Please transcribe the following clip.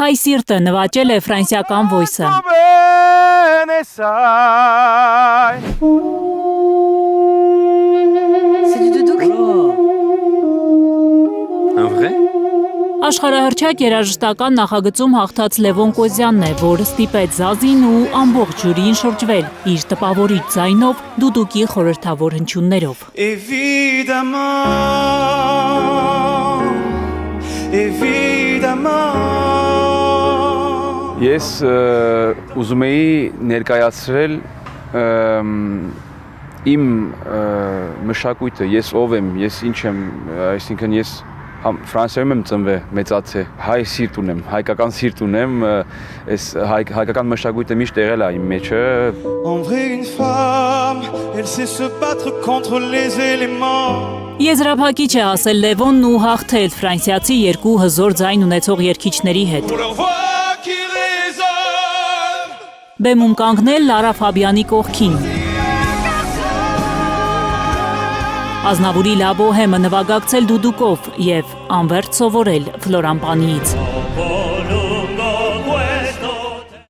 Հայ սիրտը նվաճել է ֆրանսիական Voice-ը։ Աշխարհահռչակ երաժշտական նախագծում հաղթած Լևոն Կոզյանն է, որ ստիպեց Զազին ու ամբողջ ժյուրիին շրջվել իր տպավորիչ ձայնով, դուդուկի խորհրդավոր հնչյուններով։ Ես ուզում էի ներկայացրել իմ մշակույթը, ես ով եմ, ես ինչ եմ, այսինքն ես Ֆրանսիայում եմ ծնվել, մեծացել, հայ սիրտ ունեմ, հայկական սիրտ ունեմ, այս հայկական մշակույթը միշտ եղել է իմ մեջը։ Եզրափակիչ է ասել Լևոնն ու հաղթել ֆրանսիացի երկու հզոր ձայն ունեցող երգիչների հետ։ Բեմում կանգնել Լարա Ֆաբյանի կողքին։ Ազնավուրի Լա Բոհեմը նվագակցել դուդուկով և անվերջ սովորել Ֆլորան Պանիից։